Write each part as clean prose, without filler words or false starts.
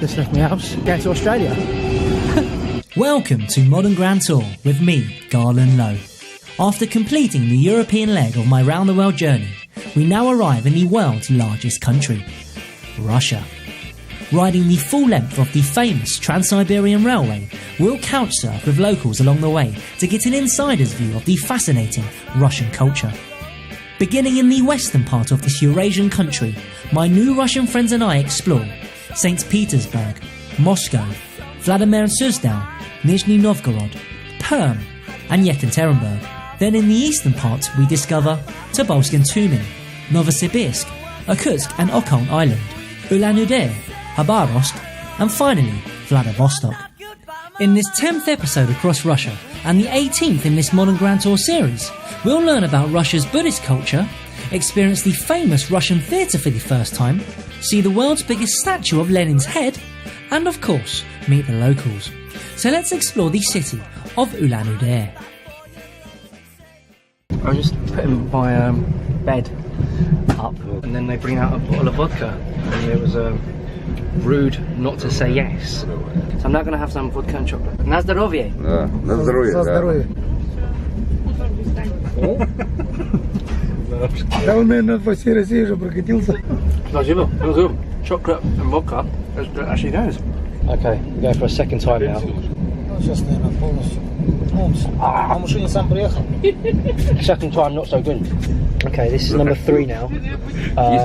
Just left my house, going to Australia. Welcome to Modern Grand Tour with me, Garland Lowe. After completing the European leg of my round the world journey, we now arrive in the world's largest country, Russia. Riding the full length of the famous Trans-Siberian Railway, we'll couchsurf with locals along the way to get an insider's view of the fascinating Russian culture. Beginning in the western part of this Eurasian country, my new Russian friends and I explore St. Petersburg, Moscow, Vladimir and Suzdal, Nizhny Novgorod, Perm and Yekaterinburg. Then in the eastern part we discover Tobolsk and Tumen, Novosibirsk, Irkutsk and Okhotsk Island, Ulan-Ude, Khabarovsk and finally Vladivostok. In this 10th episode across Russia and the 18th in this Modern Grand Tour series, we'll learn about Russia's Buddhist culture, experience the famous Russian theatre for the first time, see the world's biggest statue of Lenin's head, and of course, meet the locals. So let's explore the city of Ulan Ude. I was just putting my bed up and then they bring out a bottle of vodka and it was rude not to say yes. So I'm now going to have some vodka and chocolate. На здоровье! Да, на здоровье. На здоровье. Да он, наверное, по всей России уже прокатился. Chocolate and vodka, it actually goes. Okay, we're going for a second time now. Сейчас, наверное, полностью. На машине сам приехал. Second time, not so good. Okay, this is number 3 now.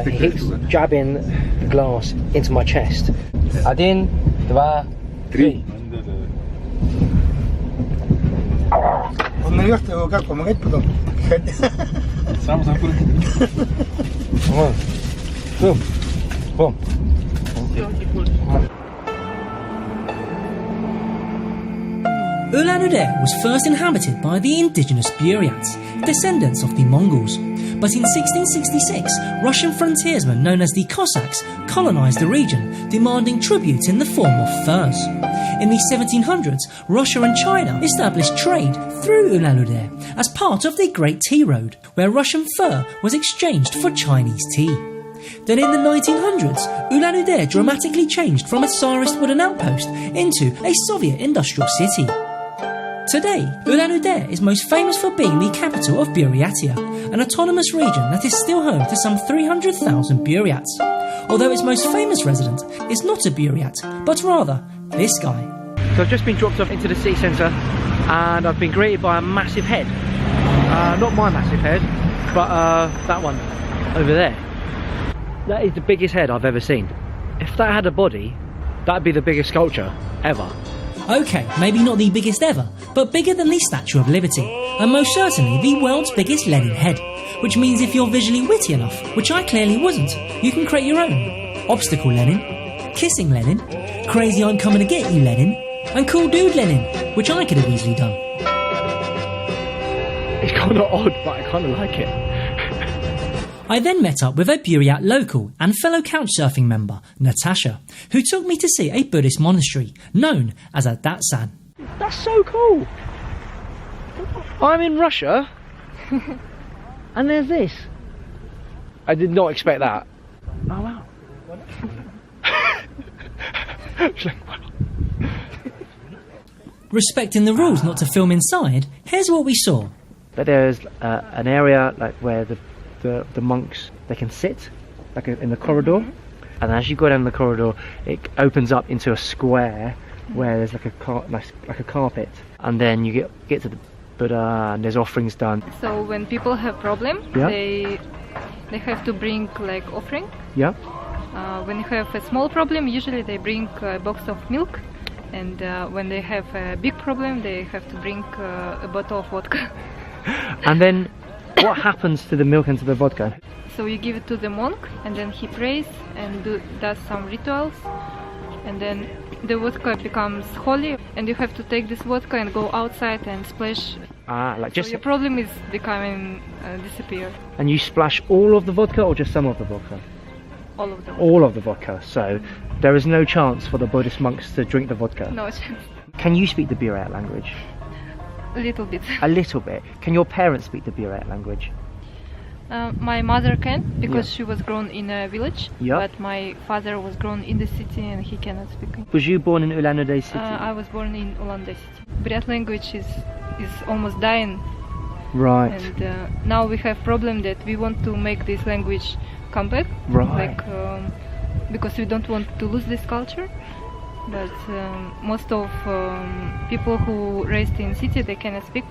He keeps jabbing the glass into my chest. 1, 2, 3. Он наверх-то его как, помогать потом? Сам закрыл. Boom. Ulan-Ude was first inhabited by the indigenous Buryats, descendants of the Mongols. But in 1666, Russian frontiersmen known as the Cossacks colonised the region, demanding tribute in the form of furs. In the 1700s, Russia and China established trade through Ulan-Ude as part of the Great Tea Road, where Russian fur was exchanged for Chinese tea. Then in the 1900s, Ulan-Ude dramatically changed from a Tsarist wooden outpost into a Soviet industrial city. Today, Ulan-Ude is most famous for being the capital of Buryatia, an autonomous region that is still home to some 300,000 Buryats. Although its most famous resident is not a Buryat, but rather this guy. So I've just been dropped off into the city centre and I've been greeted by a massive head. Not my massive head, but that one over there. That is the biggest head I've ever seen. If that had a body, that'd be the biggest sculpture ever. Okay, maybe not the biggest ever, but bigger than the Statue of Liberty, and most certainly the world's biggest Lenin head, which means if you're visually witty enough, which I clearly wasn't, you can create your own. Obstacle Lenin, Kissing Lenin, Crazy I'm Coming to Get You Lenin, and Cool Dude Lenin, which I could have easily done. It's kind of odd, but I kind of like it. I then met up with a Buryat local and fellow couchsurfing member, Natasha, who took me to see a Buddhist monastery known as a Datsan. That's so cool! I'm in Russia and there's this. I did not expect that. Oh wow. Respecting the rules not to film inside, here's what we saw. But there's an area like where the monks, they can sit like in the corridor, and as you go down the corridor it opens up into a square where there's like a carpet, and then you get to the Buddha and there's offerings done. So when people have problem, yeah, they have to bring like offering. Yeah. When you have a small problem, usually they bring a box of milk, and when they have a big problem, they have to bring a bottle of vodka. And then what happens to the milk and to the vodka? So you give it to the monk, and then he prays and does some rituals, and then the vodka becomes holy, and you have to take this vodka and go outside and splash. Like just so your problem is becoming disappear. And you splash all of the vodka or just some of the vodka? All of the vodka. All of the vodka. So there is no chance for the Buddhist monks to drink the vodka? No chance. Can you speak the Buryat language? A little bit. A little bit. Can your parents speak the Buryat language? My mother can, because Yeah. she was grown in a village, Yeah. but my father was grown in the city and he cannot speak. Was you born in Ulan-Ude city? I was born in Ulan-Ude city. Buryat language is almost dying, right. and now we have problem that we want to make this language come back, Right. like because we don't want to lose this culture. But most of people who raised in city, they cannot speak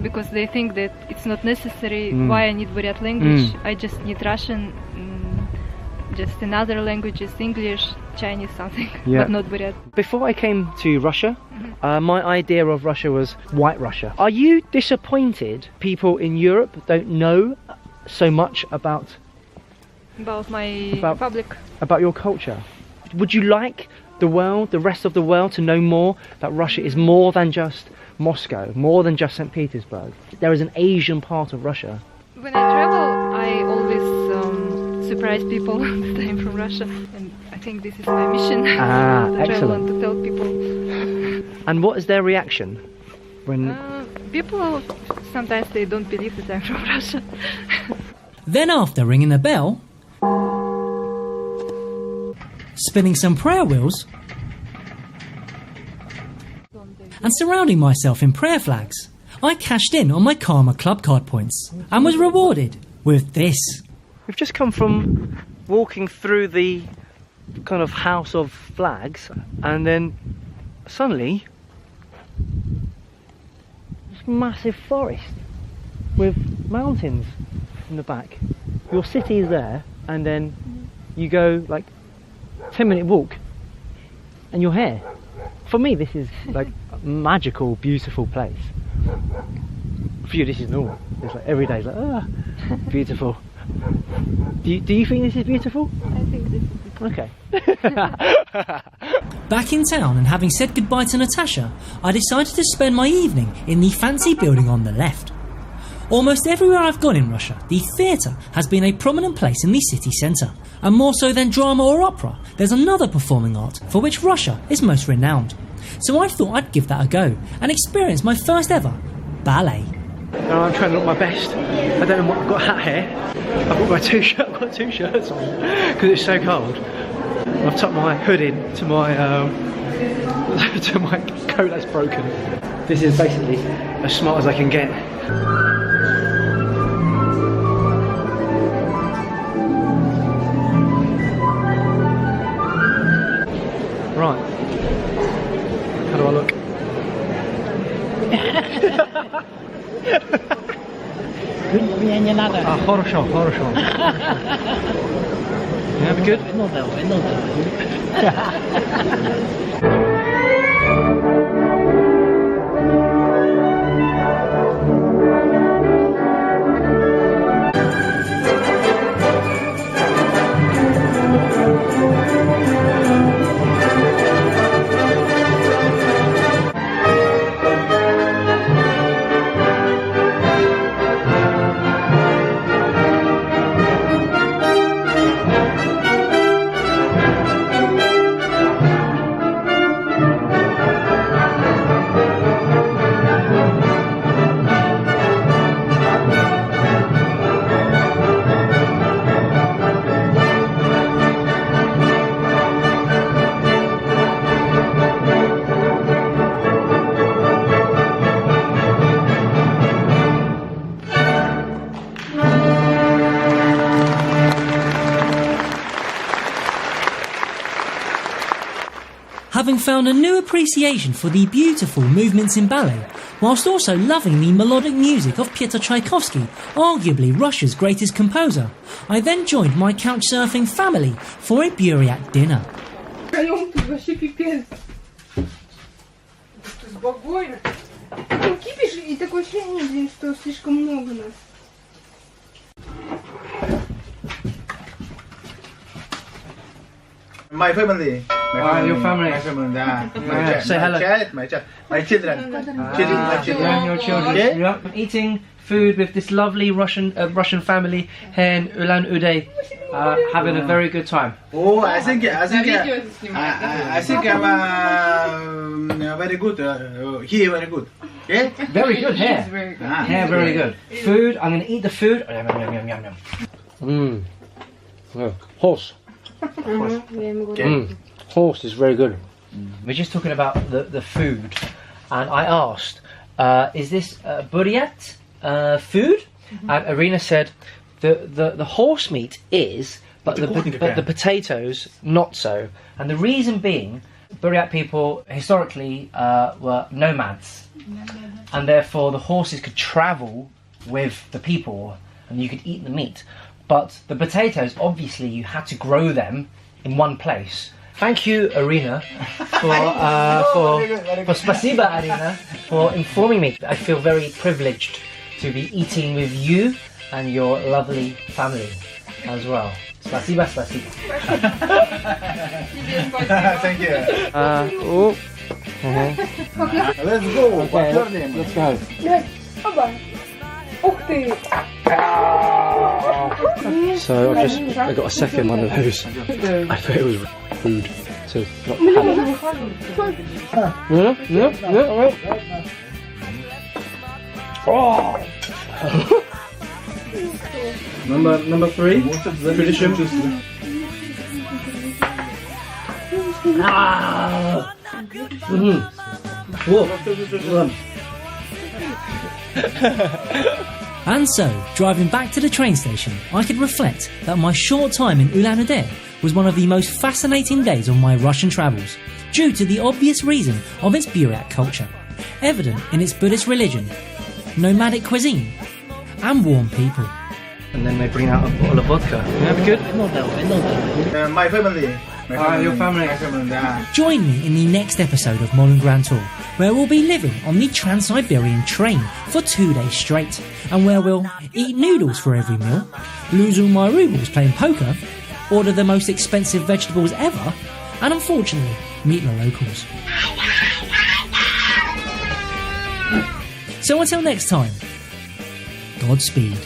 because they think that it's not necessary. Why I need Buryat language? I just need Russian, just another language is English, Chinese, something, Yeah. but not Buryat. Before I came to Russia, my idea of Russia was white Russia. Are you disappointed people in Europe don't know so much about About my About- public. about your culture? Would you like the rest of the world to know more that Russia is more than just Moscow, more than just St. Petersburg? There is an Asian part of Russia. When I travel, I always surprise people that I'm from Russia, and I think this is my mission to travel excellent. and to tell people. And what is their reaction when? People sometimes they don't believe that I'm from Russia. Then after ringing the bell, spinning some prayer wheels, and surrounding myself in prayer flags, I cashed in on my Karma Club card points and was rewarded with this. We've just come from walking through the kind of house of flags, and then suddenly this massive forest with mountains in the back. Your city is there, and then you go like 10-minute walk and you're here. For me, this is like a magical, beautiful place. For you, this is normal. It's like every day is like, beautiful. Do you think this is beautiful? I think this is Okay. Back in town, and having said goodbye to Natasha, I decided to spend my evening in the fancy building on the left. Almost everywhere I've gone in Russia, the theatre has been a prominent place in the city centre. And more so than drama or opera, there's another performing art for which Russia is most renowned. So I thought I'd give that a go and experience my first ever ballet. Now I'm trying to look my best. I don't know what I've got hat here. I've got my I've got two shirts on because it's so cold. I've tucked my hood in to my to my coat that's broken. This is basically as smart as I can get. Right. How do I look? Мне не надо. Хорошо, хорошо. Yeah, be good? Ну да. Having found a new appreciation for the beautiful movements in ballet, whilst also loving the melodic music of Pyotr Tchaikovsky, arguably Russia's greatest composer, I then joined my couchsurfing family for a Buryat dinner. Вообще пипец. Спокойно. Такой кипиш и такое ощущение, блин, что слишком много нас. My family. Your family. My family. Say hello. My children. And your children. Okay. Yeah. Eating food with this lovely Russian family here in Ulan Ude, having a very good time. Oh, I think I'm very good. Here very good. Okay? Very good hair. Very good. Ah, Hair very good. Food, I'm going to eat the food. Yum, yum, yum, yum, yum. Horse. Horse is very good. We're just talking about the food, and I asked, is this Buryat food? And Irina said the horse meat is, but the potatoes not so. And the reason being, Buryat people historically were nomads, and therefore the horses could travel with the people, and you could eat the meat. But the potatoes, obviously, you had to grow them in one place. Thank you, Irina, for spasiba, Irina, for informing me. I feel very privileged to be eating with you and your lovely family as well. Spasiba, spasiba. Thank you. Let's go. Okay, What's your name? let's go. Давай. Оба. Ух ты. So I got a second one of those. I thought it was food to not have. Yeah. Oh. Number 3. Tradition. Ah. Whoa. And so, driving back to the train station, I could reflect that my short time in Ulan-Ude was one of the most fascinating days of my Russian travels, due to the obvious reason of its Buryat culture, evident in its Buddhist religion, nomadic cuisine, and warm people. And then they bring out a bottle of vodka. Yeah, be good? My family. Your family. My family. Yeah. Join me in the next episode of Modern Grand Tour, where we'll be living on the Trans-Siberian train for 2 days straight, and where we'll eat noodles for every meal, lose all my rubles playing poker, order the most expensive vegetables ever, and unfortunately, meet the locals. So until next time, Godspeed.